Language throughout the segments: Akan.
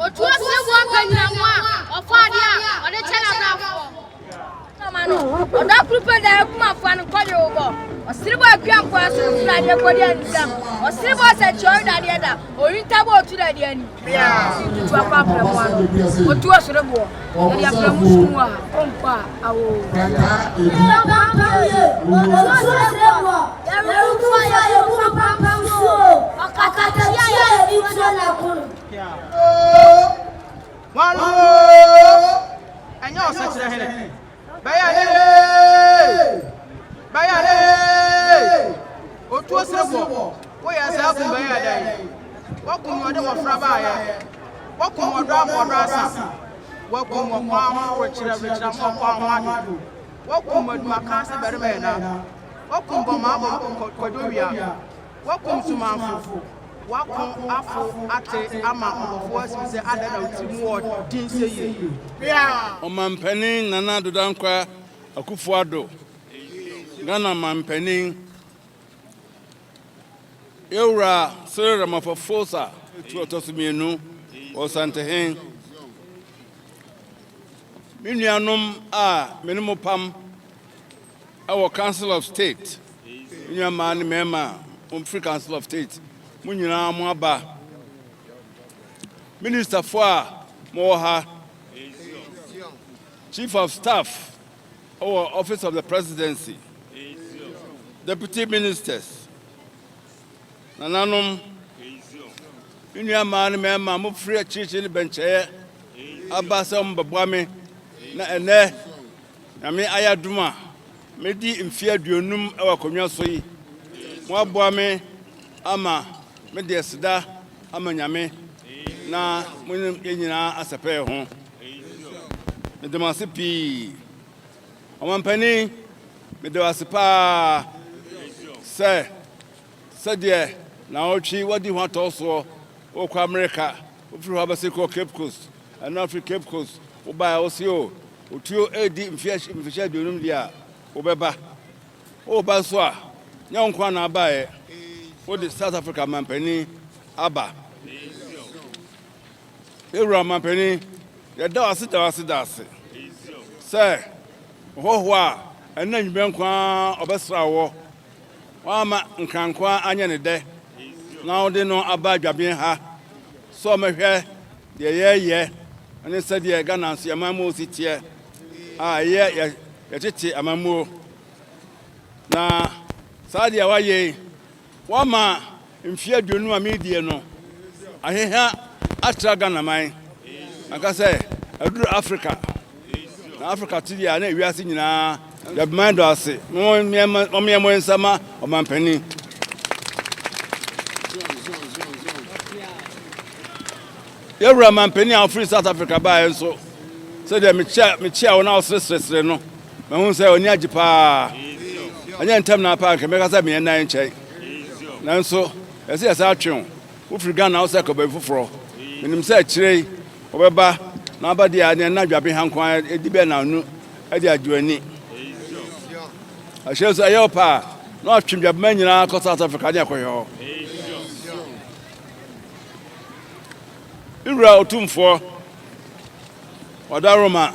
Otuo Siribor Penyamwa, Ofadia, or the China. Oda prepare kuma fanu kwade obo. Siribor pian kwa so fly de kwade ansam. Siribor se chori da de da. Orintabo otu da de ani. Ya, tu apa premo ano. Otuo Siribor. De ya premo sunwa. Ompa awo. Bayale! Otuo Siribor. We are self bayale. Welcome you the frabaya. Welcome you drasa. Welcome you mama richard mo welcome you makasa bermena. Welcome bomama kodowia. Welcome to Manfo. Welcome Afro Ate Ama of say Adana Timu din say yeah. Omampeni Nana Dodankwa Akufo-Addo. Ghana Mampeni Eura Siribor Fosa Tuotosimienu Asante Minianum minimum pam our Council of State. Miniamani Mema Free Council of State. Munyina Mwaba Minister for Moha Chief of Staff or Office of the Presidency Deputy Ministers Nananum Munyamani Mema Mufri Chichi Benche Abasam Babwame na ene na me ayaduma medi mfia duonum ewa konwa so yi mo aboa me ama me de sida ama nyame na munim yenyina asepe ho me de masepi omampani me de wasepa se de na ochi wadi ho toso o kwa America ofiri ho abase ko Cape Coast and Africa Cape Coast Oba Osio, Otuo edi mfisha dunum dia obeba. Oba so a nya nkwa na aba e. O de South Africa mampani aba. Ewura mampani ya da wase. Say, ho a ena nybe nkwa obesra wo. Wa ma nkrankwa anya ne de. Na o de no aba adwaben ha. So mehwe de ye and they said, "Yeah, Ghana, see a mammo sit here. Yeah, titi a mammo. Now, Sadia, why ye? One man in fear do no media no. I hear Astra Ghana mine. Like I say, I do Africa. Africa to the ane, we are seeing now. The man does say, more in summer or man penny. Every man penny out free South Africa by and so they me chair now sister no. My own say on Yajipa. I didn't tell na park make us me 9 check. Now so as yes action. Who free Ghana outside ko be fufuro. Menim say chire obeba na ba dia na dwabe hankwan edibe na nu e dia adwani. I shall say yo pa. No atwimdwabe man nyina ko South Africa dia ko yo. Ira otumfo Wadaroma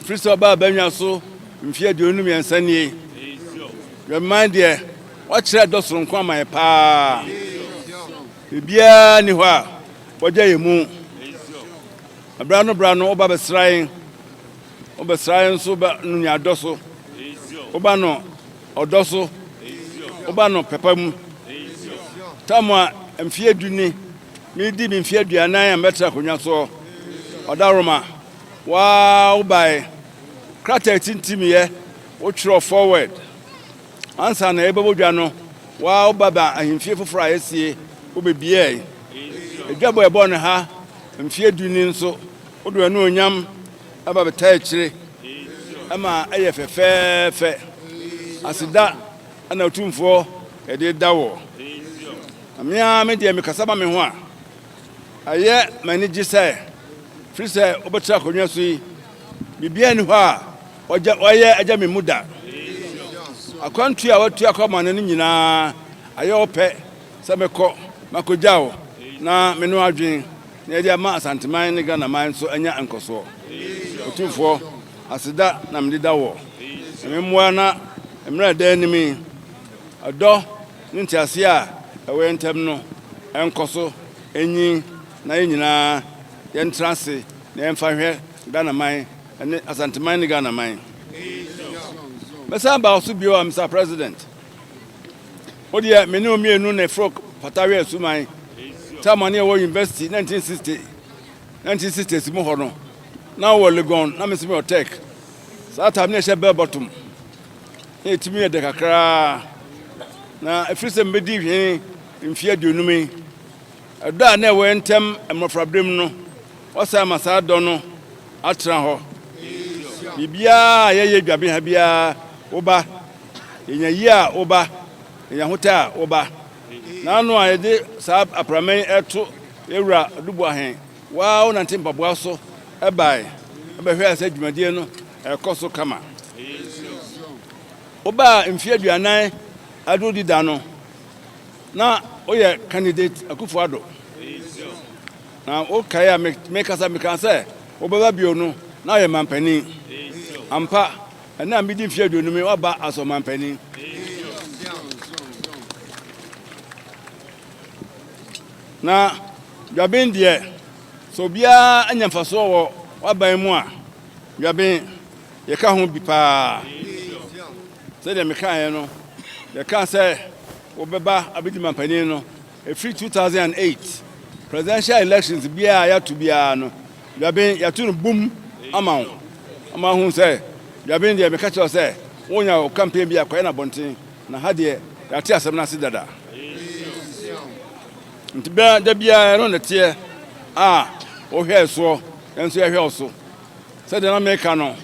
Fristo ba banya so mfie de onum yansanie remind there what share dosoro nkwa man pa bibia ni ho a wogya yemu brano oba besrain so ba nunya doso oba no odoso oba no pepam tamwa mfie duni mi di mi mfie aduanan ametra konwa so Wadaroma wow by krata tintim ye wo twro forward ansa na ebobodwa no wow baba ahimfie foforo ayesie wo bebie edwabo ebo ne ha mfie duni nso wo do anu onyam aba beta akire ama aye fefefe asida ana otumfo ede dawo amia me de me kasaba me ho a aye mani gise Frise obetra konwa so yi bibia ni ho a oye aja me muda Akan Twi a watu akoma ne nyina aye ope se mekọ makojao na menu adwen na dia ma asanteman ne Ghana man so anya enkoso otufo aseda na mdida wo memmoa na emra da animi ado ntiase a ewe ntem no enkoso enyi na nyina yentrase na emfahwe Ghana man ne asanteman ne Ghana man Mesamba also bio Mr. President. Odia meni omienu na frok patawe asumai. Tamani wo university 1960 simu ho no. Na wo Legon na mesimi otek. Sa tam ne she bell bottom. E timi de kakra. Na efrise mbedi hwe mfia duonumi. Edo a na we ntem emofrabrem no. Osa masa do no atra ho. Bibia ye dwabe ha bia oba enya yi a oba enya hota oba na anu a yede sa apramen eto ewura dubu ahen wa ona ntimpaboa so ebai ebehwe asa dwumadie no ekoso kama oba mfie aduanan adodi da no na oye candidate akufo ado na o kai a me kasa say obaba bio no na ye mampani ampa na midi mfie aduonum oba aso mampani na dwaben de so bia anyamfaso wo waban mu a dwaben ye ka ho bi pa se de me kan no ye kan say obeba abidi mampani no e free 2008 presidential elections bia ya to bia no dwaben ya tu no boom ama hu say dwaben de me ka cho say wonya o campaign bia kwa na bonten na ha de ya ti asem na sidada ntibia da bia no na tie o hwe so enso ya hwe oso se de na me ka no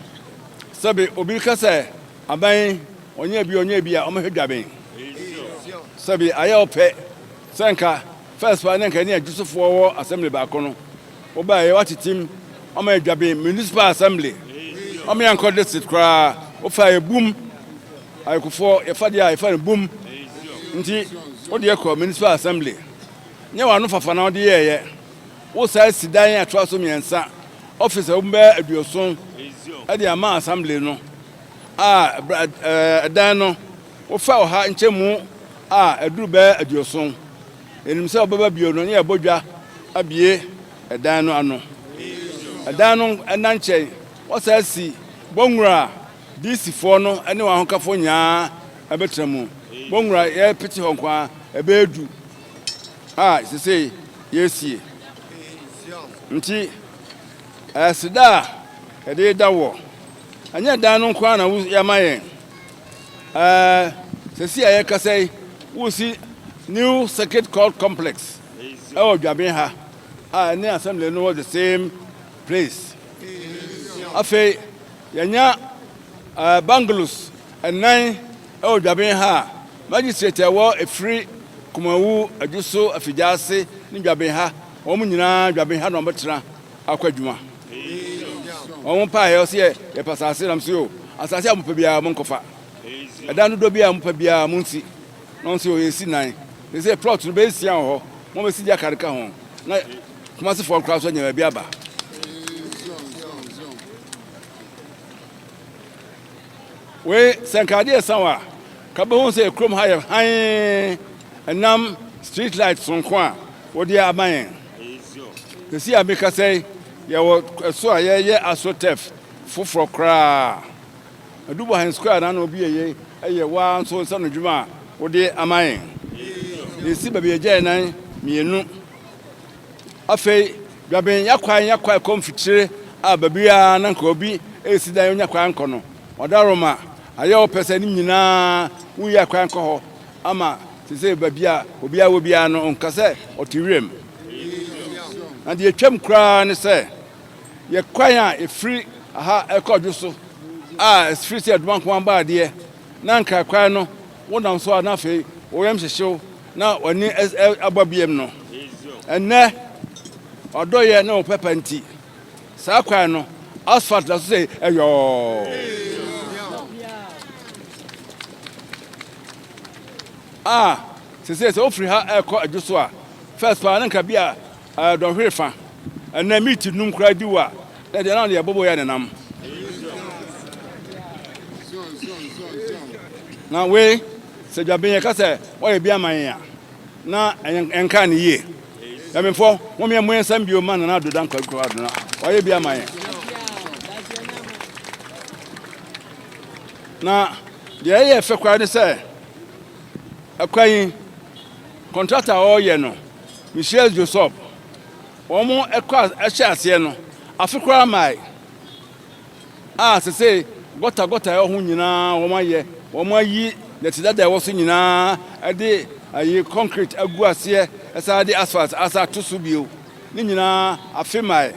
sabe obi ka say aban onye bia o ma hwe dwaben sabe aya ope senka first one nka ni agusofo wo assembly ba ko no oba ye watitim o ma dwaben municipal assembly o me anko district kra o fa ye boom ayekufo ye fa dia ye fa boom nti o de ko municipal assembly nye wa no fafa na o de ye wo sai sidan atwa so miensa office o mba aduoson e de ama assembly no dan no o fa o ha nchemu aduru ba aduoson enim se obaba bio no ye bodwa abie dan no ano dan no enanche wo sai si bonwura DC fo no ene wa honkafo nyaa abetramu bonwura ye piti honkwa ebedu sese yesie nti asida ede dawo anya dan no kwa na ya mayen sese aye kasai wusi new circuit court complex dwaben ha ne assembly no was the same place afi yanya bungalows and dwaben ha magistrate wo free kumawu ajuso afijase ni dwaben ha omu nyina dwaben ha no betra akwadwuma omu pa he ose ye pasase nam so asase amupa bia mo nkofa eda no do bia amupa bia mo nsi no nsi o yesi nan they say plot no be sia ho mo be sija karika ho na kuma se for crowd so nya bia ba we sankade sanwa kabehun se krom ha ye han enam street lights on kwa wodi aban the see abeka say ye wo so ye asotef foforo kra adubo han square na obi ye wa so nsa no dwuma wodi aman the see baby eje nan mienu afei dwaben yakwan konfitire babia na nka obi esidan yakwan kono odaroma ayo pesa ni nyina wu yakwan ko ho ama se babia obia no onkase otiwrem na de twam kra ne se ye kwan a efri aha ekodwo so efri se adwan ko amba ade na nka kwan no wonam so na fe woyam hyehyew na oni ababiem no enne odoye na opepanti sa kwan no asphalt la so se eyo se ofri ha ekọ adwoso a first pa nka bia don hwefa na meet num kra di wa na de na de bobo ya nenam na we se dwaben ka se o ye bia man ya na enka ne ye ya memfo mo me mo ensam bio man na do dan kwa adona o ye bia man ya na de ye fe kwa ne se akwan contractor o ye no Michel Joseph omo ekwa ehye no afikura mai se gota ho nyina wo ayi the tidada wo so nyina ade ayi concrete agu ase esa de asphalt asa to so bio ni nyina afi mai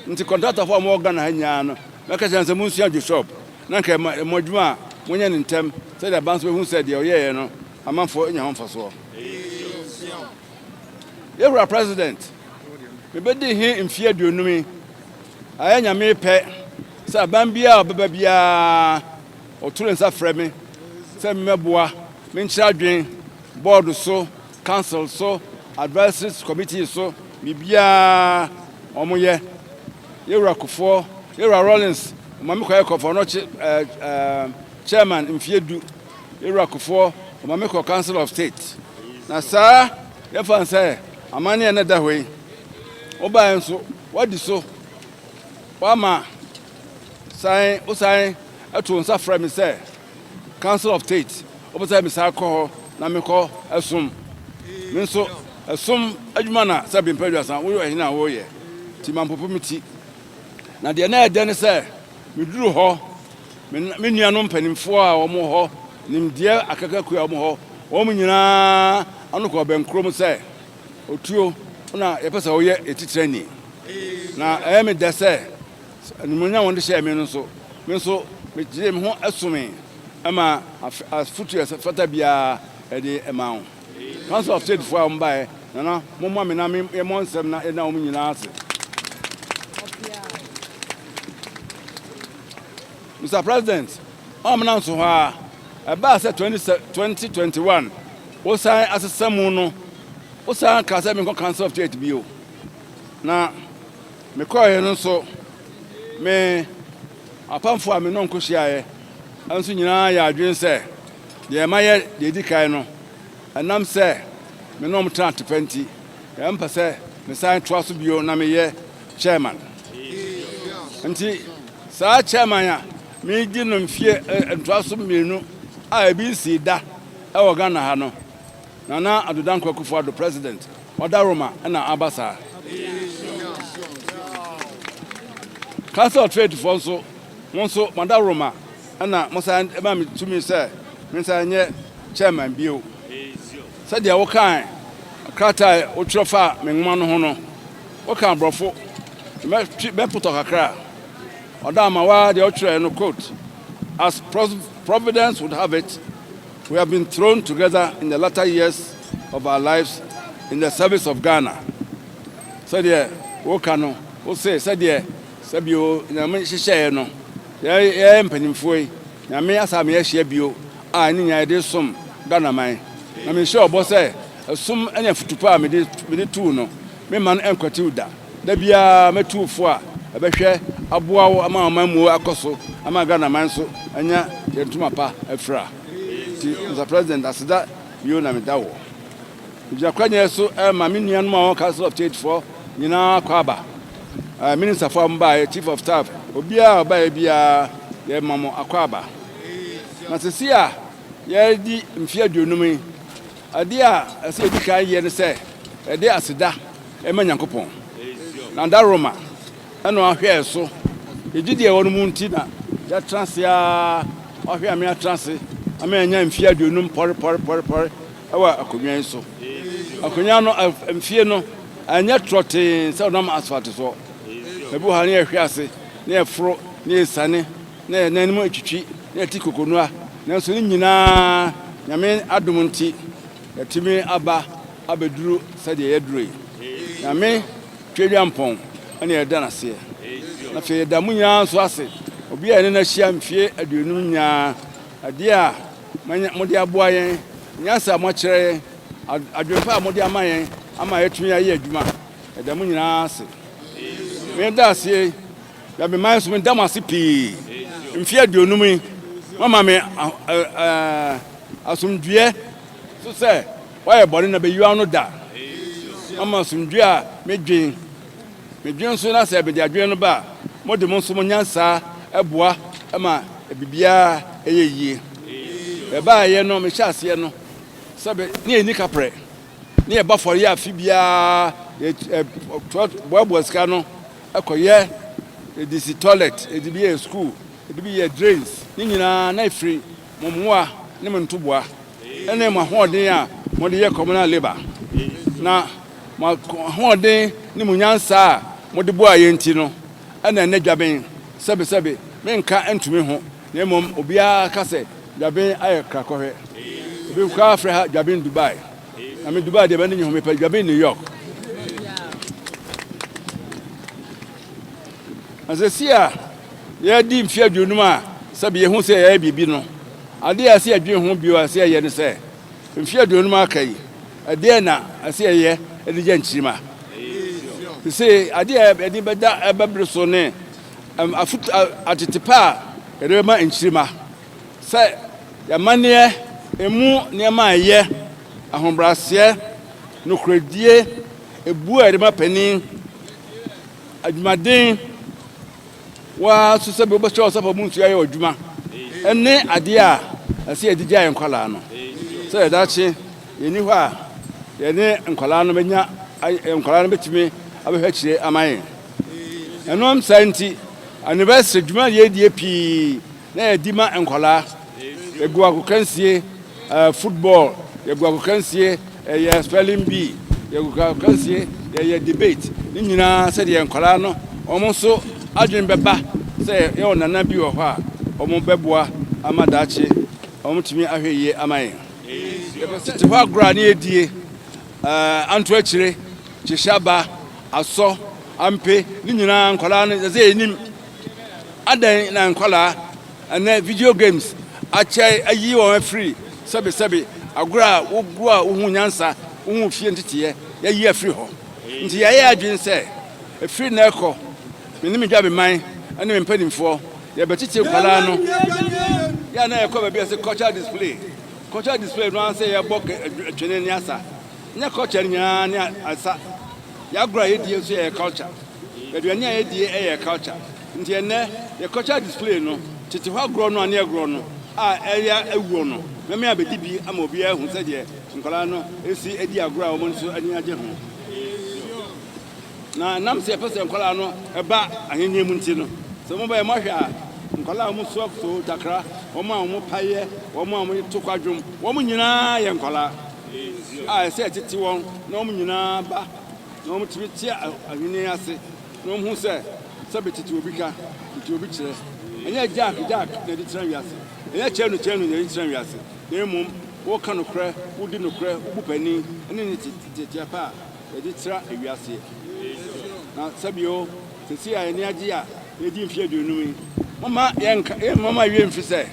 nti contractor for mo Ghana hanya no meka chanse munsu Joseph na nka modwuma monye ne ntem se de banso be hu se de oyeye no amanfo nya ho mfaso Ewra president me bedi hi mfie aduonumi ayanya me pe sa bambia obaba bia oturo nsa freme se meboa me nchadwen board so council so advisory committee so bibia omoye Ewra Kufo Ewra Rollins mama ko ekofo no chairman mfie du Ewra Kufo mama ko council of state na sa ye fan say amane na da hoyi oba enso wadi so wama sai eto nsa frame say council of state oba say misa ko na me ko asum me nso asum adwuma na sabi mpadwa san wo hina wo ye ti mampopo miti na de na ede ne say me duru ho me nuanom panimfo a wo mo ho nimdie akakaku a wo mo ho wo mo nyina anoko benkrom say Otuo na yepesa oye etitrani na me dese nimunya wonde share me nso me gire me ho asumi ama afutu fata bia ede emawo council of state for mbae na momma me na me monsem na e na wo nyina ase Mr. President amna nso ha aba se 2021 wo sai asesemu no Osa ka say me council of state bio na me call here no so me apamfo a me no nkohia anso nyina ya adwen say de maye de dikai no anam say me no mtra 20 ya mpa say me sign twaso bio na me ye chairman anti sa chairman ya me di no mfie twaso menu a bi si da e wo Ghana ha no Nana adudan kwakufu the president Odaroma na abasa Council of Trade for so monso Madaroma na mosa eba mi tumi say mensa nye chairman bio said dia wo kan krata otrofa menwoma no ho no wo kan brofo me puto kakra Odama wa de otro no quote as Providence would have it. We have been thrown together in the latter years of our lives in the service of Ghana. So there, Wokano, who say, Sabio, Naman Shisha, no, ya mpanimfo, na me asa me ahia bio, a ni nya de som Ghana man. Na me sure bo say, som anya futupa me de tu no, me man enkwati uda. Da bia metufo a, ebehwe aboa wo ama amamu akoso, ama Ghana man so, anya yentuma pa afra. Mr. President, as that you na me dawo. Jakwanya so ma me nuanu ma council of state for nyina kwaba. Minister for mba chief of staff obia oba bia ye mamo akwaba. Na sesi a ye di mfia duonum ade a ase di kan ye ne se e de aseda e ma Nyankopon. Na Daroma eno ahwe so ejidi e wonu munti na ya transia ahwe amia transi amenya mfia duonum por awa akonyan so akonyan no mfie no anya trotin se onam asphalt so ebu ha ne ehwe ase ne efro ne esane ne nanimo etwitwi ne tikokonua na so ni nyina nyame adom nti yatimi abeduru sade yedure nyame twedwampon ane yeda na se na fe yeda munya so ase obi a ne na hia mfie aduonum nya ade a mode aboa yen nyansa mo kyerɛ adwempa amode amayen ama yɛtumi ayɛ adwuma ɛda mu nyinaa ase me da ase ya be man so me da mase pii mfi aduonum yi mama me asomdue so sɛ wayɛ bɔne na beyiwa no da mama asomdue a medwen so na sɛ bɛde adwen no ba mode mo nso mo nyansa ɛboa ama bibia ɛyɛ yie ɛba yɛ no me hyɛ aseɛ no sɛbe ne yɛ nika prɛ ne yɛ bafɔre yɛ afi bia boaboa sika no ɛkɔyɛ edisi toilet edibi yɛ school edibi yɛ drains ne nyinaa na ifiri momoa ne montoboa ɛne mo hoɔden a mo de yɛ communal labor na mo hoɔden ne mo nyansa a mo de boa yɛ nti no ɛna ne dwaben sɛbe menka ntumi ho na mom obia ka sɛ dwaben ayɛ krakɔhwɛ obi ka afrɛ ha dwaben Dubai na me Dubai de bɛ ne nyi ho me pɛ dwaben New York asesia yɛ di mfia dwonum a sɛbe yɛ hu sɛ yɛ bibi no ade a sɛ adwen ho bio a sɛ yɛ ne sɛ mfia dwonum akai ade na sɛ yɛ de gya nkyirima sɛ ade a ɛde bɛda ɛbɛbre so ne afut atetepa a ɛde ma nkyirima sɛ yɛmaneɛ emu nneɛma a ɛyɛ ahobraseɛ nokradie ebu a ɛde ma panin adwumaden wa so sɛ bɛbɛhyɛ ɔsɛ pa mu ntua yɛ adwuma ɛne ade a ɛsɛ yɛde gya yɛn nkwalaa no sɛ yɛdakye yɛni hɔ a yɛne nkwalaa no bɛnya nkwalaa no bɛtumi abɛhwɛ kyerɛ ama yɛn ɛnom saa nti anniversary dwuma yɛdie pii na yɛdi ma nkwalaa yɛgu akokansie football yɛgu akokansie ɛyɛ spelling bee yɛgu akokansie yɛyɛ debate ne nyinaa sɛdeɛ nkwalaa no ɔmo nso adwen bɛba sɛ yɛwɔ nana bi wɔ hɔ a ɔmo bɛboa ama daakye ɔmo tumi ahwɛ yie ama yɛn yɛpɛsɛ hɔ agorɔ ne yɛdie anto akyire kyehyaba asɔ ampe ne nyinaa nkwalaa no sɛ yɛnim adan na nkwalaa ɛnɛ video games akyɛ ayi wɔn afiri sɛbe agorɔ a wogu a wohu nyansa wohu fie nteteɛ yɛyi afiri hɔ nti yɛyɛ adwen sɛ afiri na ɛkɔ me me dwa be man ɛne me mpanimfoɔ yɛbɛtete nkwalaa no yɛ na yɛkɔ baabi a sɛ cultural display no ansɛ yɛbɔ atwene ne asa nyɛ culture nyinaa ne asa yɛagorɔ a yɛdie nso yɛ culture aduane a yɛdie ɛyɛ culture nti ɛnɛ yɛ cultural display no tete hɔ agorɔ no a ne agorɔ no a ɛyɛ awuo no mɛmɛ abɛdi bi ama obi ahu sɛ deɛ nkwalaa no ɛsi adi agorɔ a wɔn nso ani agye ho na nam sɛ yɛpɛ sɛ nkwalaa no ɛba ahenni mu nti no sɛ mo bɛyɛ mohwɛ a nkwalaa mo so takra wɔn a wɔn payɛ wɔn a wɔn to kwadwom wɔn nyinaa yɛ nkwalaa a ɛsɛ ɛtete wɔn na wɔn nyinaa ba na wɔn tumi tie ahenni ase na wɔn hu sɛ bɛtete obi ka tete obi kyerɛ ɛnyɛ jack na ɛde tena wiase ɛnyɛ kyɛn no na ɛde tena wiase na mmom wɔka no korɛ wodi no korɛ wobu panin ɛne ne tete pa a ɛde tena wiase na sabio sisi a ɛni agye a yɛdi mfie aduonum yi mama wie mfi sɛ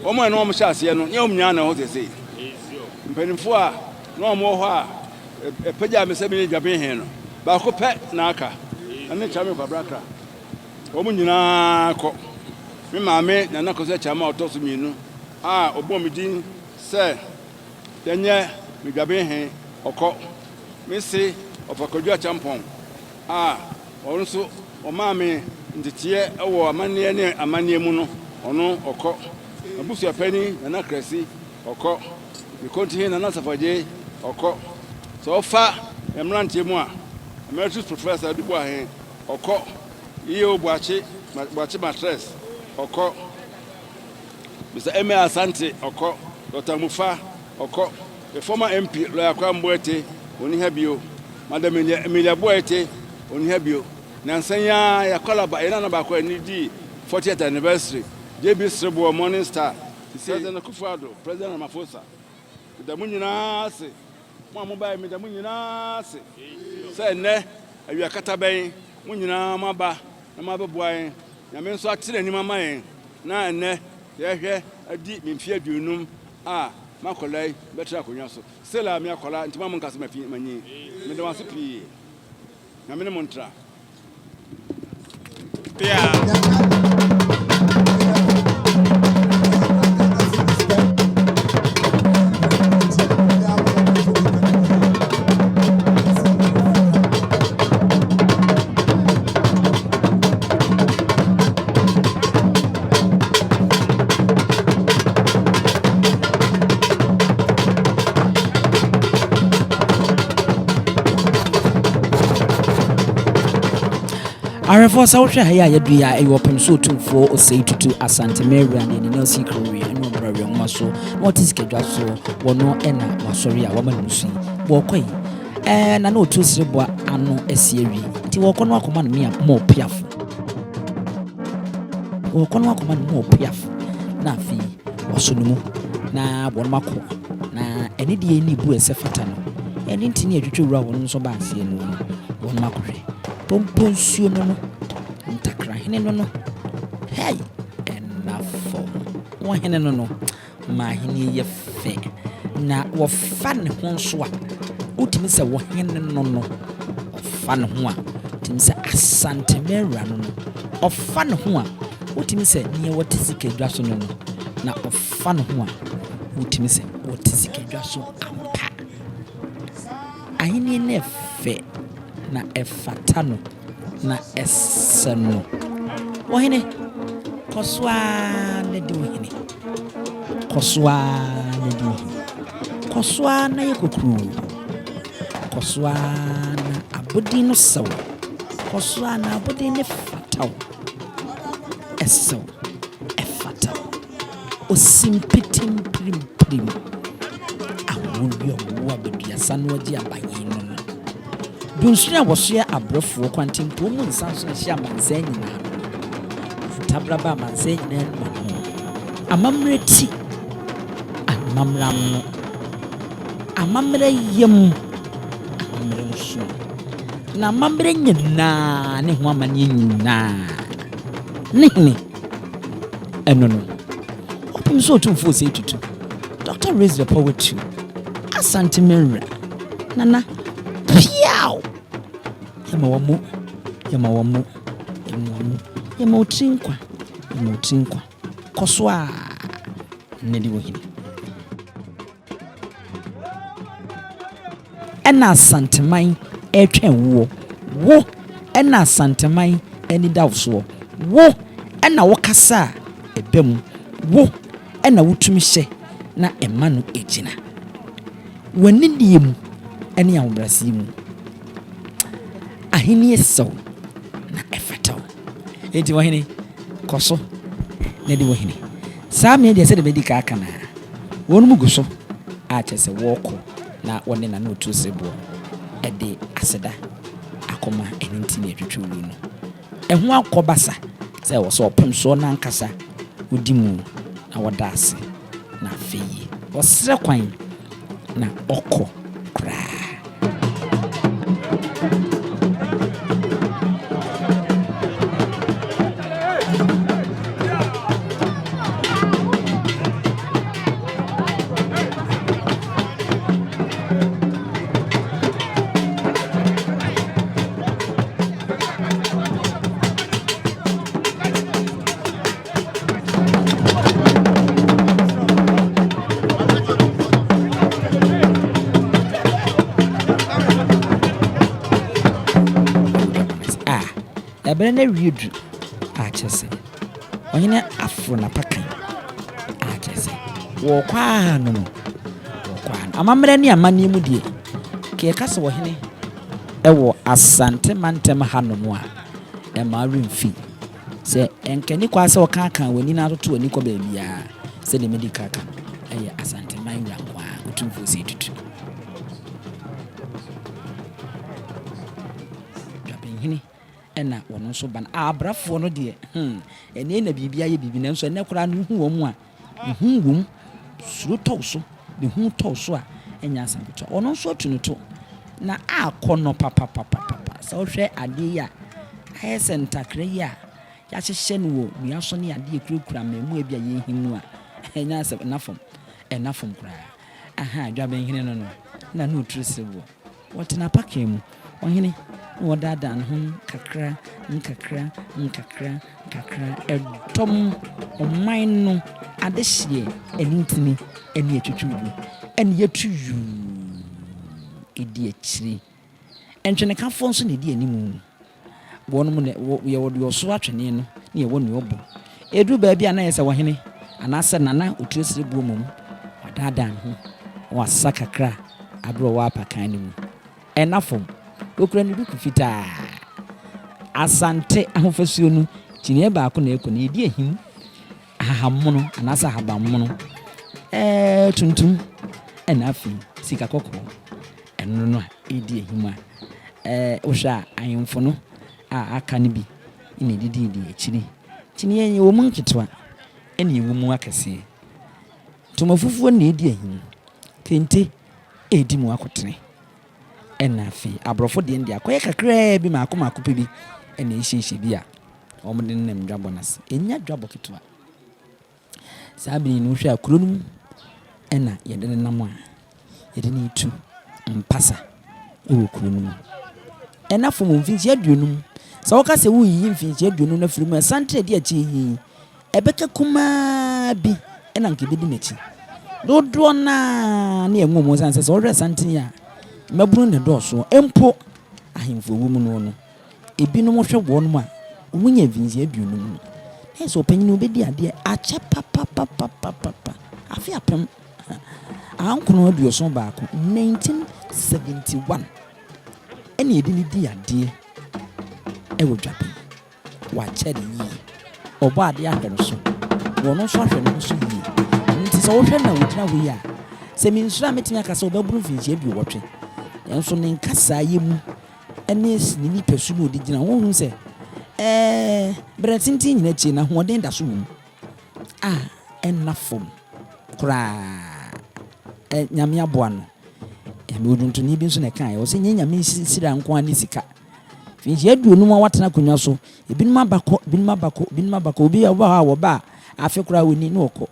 wɔn a na wɔn hyɛ aseɛ no nyɛ wɔn nyinaa na ɛhɔ sese mpanimfoɔ a na wɔn wɔ hɔ a ɛpagya me sɛ me ne dwaben hɛn no baako pɛ na aka ɛne kyame kwabrakra wɔn nyinaa kɔ me maame na na kɔsɛ kyama ɔtɔ so mmienu a ɔbɔ me din sɛ yɛnyɛ me dwaben hɛn ɔkɔ me se ɔpakɔdwa champɔn a ɔno nso ɔmaa me nteteɛ ɛwɔ amanneɛ ne amanneɛ mu no ɔno ɔkɔ abusuapani nana krasi ɔkɔ mekontihe nana safagye ɔkɔ sɛ ɔfa mmeranteɛ mu a emeritus professor adubu ahen ɔkɔ yiye buakye matres ɔkɔ Mr. Eme Asante ɔkɔ Dr. Mufa ɔkɔ the former MP lawyer Kwamboete oni ha bio Madam Emilia Boete oni ha bio nansanya ya kolaba ina na ba ko ni di 40th anniversary JB Siribor Morning Star President Kufuado President Ramaphosa da munyina ase mo amoba mi da munyina ase say ne awia kataben munyina maba na mabeboan nyame nso atire ni mama yen na enne yehwe adi memfie aduonum a makolai betra konwa so sela me akola ntima mo nkase mafi manyi me de wase pii na me ne montra Arefo sawhwe ha ya yadua e wopem so tumfo osei tutu Asante Mary and the Nelson Korea no brawe ngoma so what is kedwa so wono ena wasori a wama nusu wokwai na na otu Siribor ano esiewi ti wokono akoma no mo piafo wokono akoma no mo piafo na afi wasonumu na bonmako na eni de eni bu esefata no eni ntini adwetwe wura wono so ba asie no bonmako hwe Pomponsuo no ntakra hene no hey enough wo hene no ma hene ye fe na wo fa ne ho so a utimi se wo hene no fa ne ho a utimi se Asante Mera no ofa ne ho a utimi se ne wo tisika dwa so no na ofa ne ho a utimi se wo tisika dwa so ampa ahene ne fe na efatano na eseno wohene koswa na di wohene koswa na di wohene koswa na yekokru koswa na abodi no saw koswa na abodi ne fataw eso efataw osimpitim prim awuyo wo abedua sanu agi abayin no Dunsua wosoya abrofo kwantempo mu nsanso na hia manzan nyina tabraba manzan nyina no amamreti amamram amamre yem amamre nso na amamre nyina ne ho amanye nyina ne enono opim so tumfo sei tutu Dr. Raise the power to Asante Mera nana piao yama otinkwa koswa nedi wohini ena Asanteman etwen wo ena Asanteman eni dawso wo ena wokasa ebem wo ena wotumi hye na emanu ejina wanidiem eni awbrasimu ahini eso na efeto enti wahini koso na di wahini saami de se de medika aka na wonu muguso a chese woko na wone na no tu Siribor ede aseda akoma eninti na etwetwe no eho akobasa se wo so opem so na nkasa odimu na wodase na feyi wosre kwan na oko kra Ebrene wiedu achese onyene afro na pakan achese wo kwa no amamre ni amani mu die ke kase wo hene ewo Asante mantem hanomu a e ma remfi se enkeni kwa se wo kan wani na toto wani kwa baabia se de medical kan eye Asante man rankwa utumfo se tutu hene ena wono so ban abrafo no de ene na bibia ye bibi na so ene kura no hu wo mu a hu wum suro tawso de hu tawso a enya asampeto wono so tunuto na akono papa so hwe ade ya ayese ntakre ya ya hyehye no wo nua so ne ade kura memu e bia ye himu a enya asam nafom kura aha dwaben hene no na no Siribor what na pakem ohene wodada no kakra edom oman no adehye enintini eni atwitwu eni yatuyu edi akiri entwene kafo nso na edi animu wonum ne ye wodo so atwene no na ye wonu obo edu ba bia na yesa wohene anase nana Otuo Siribor mum wadada no wasa kakra abro wa pakan ni mu enafom okura ni duku fita Asante ahofasuo no kine ba ko na eko na edi ehim ahamono anasa habamono tuntum enafi sika kokko eno no edi ehim ohwa ayemfo no aka ne bi ina didi akiri kine yenye wo mu nketwa ene ewu mu akase tomafufuo na edi ehim kente edi mu akotene enafi abrofo de ndia koye kakra bi maako pe bi ene ehyehyɛ bi a omde nem dwabo nas enya dwabo ketwa sabi ni hwɛ akronum ena yede ne nam a yede ne tu mpasa ewo kronum enafo mo mfinji aduonum sa woka se wo yi mfinji aduonum na firimu Asante de achi ebeka kuma bi ena nke bedi nachi dodo na enwo mo sanse so hwɛ Asante ya maburu ne doso empo ahemfo wo mu no ebinom hwɛ wɔnom a wonya vinzi aduonum eso opanyinu obedi ade ache papa afi apem ankono aduoso baako 1971 ene edi ni di ade ewo dwape wa che de yi obo ade ahwɛ so wono so ahwɛ no so yi nti so wo hwɛ na wotira wo yi a se mi nsura metimi akasa obaburu vinzi aduowotwe enso ne nkasa yemu ene sinini pesu no digina wo hu se bretinti nyina chi na hoden da so wum enafom kra nyame aboa no me odunto ni bi nso na kan o se nyame sira nko ani sika finji aduonum a watena konwa so ebinum abako obi a wo ba afi kra woni na okọ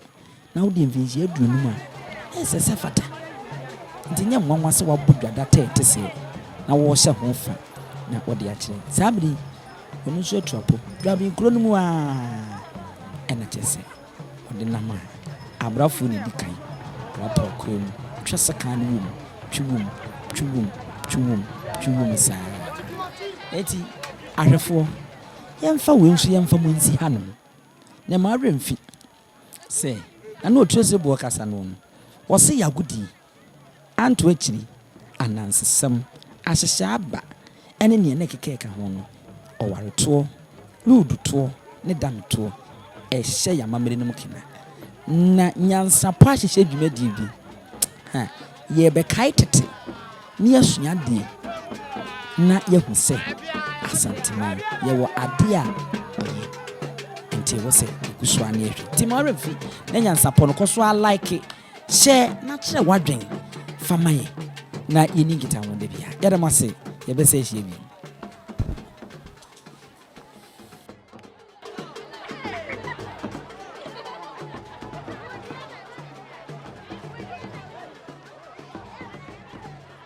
na wo di finji aduonum a se fata nti nya mwanwa se wabodwa data etese na wo hye ho fa na wo de akire sabri onu so tuapo dwabi kronum a ena tese wo de nama abrafo ni dikan rapo krom twasa kan wum twum sa eti ahwefo yemfa wensu yemfa munzi hanom na ma remfi se na no Otuo Siribor kasa no wo se yagudi anto akiri anansesam ahyehya aba ene ne ne kekeka ho no owareto luduto ne damto ehye yamamere no mukina na NYANSAPO ahyehya dwumadi bi ye be kai tete ne asua de na yehu se Asante man ye wo ade a nti wo se kuso ane ehwe timore fi na NYANSAPO no koso a like share na kire wadwen famaye na yini ngita wonde bia yada mase ye be se hie bi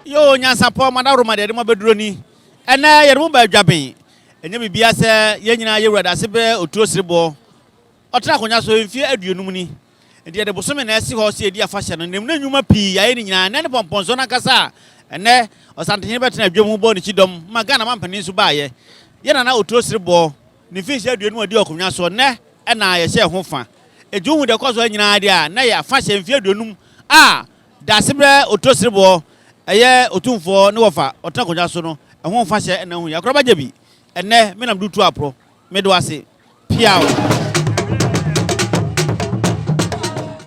yo NYANSAPO madaro made de mabeduro ni ena ye mo ba dwaben enya bibia se ye nyina ye Daasebre Otuo Siribor otra konya so mfie aduonum ni ndi de bosome na esi ho se edi afahye no nem na nyuma pi aye ni nyina ne pomponso na kasa ene Asante hin betena adwom bo ni chidom magana mampani so baaye ye na Otuo Siribor ni finhye aduonum adi okonwa so ne ena ye hye ho fa ejuhu de kozo nyina ade a na ye afahye mfie aduonum Daasebre Otuo Siribor eye otumfo ne wofa otra konwa so no ho fa hye na hu yakroba jebi ene menam dutu apro medo ase piao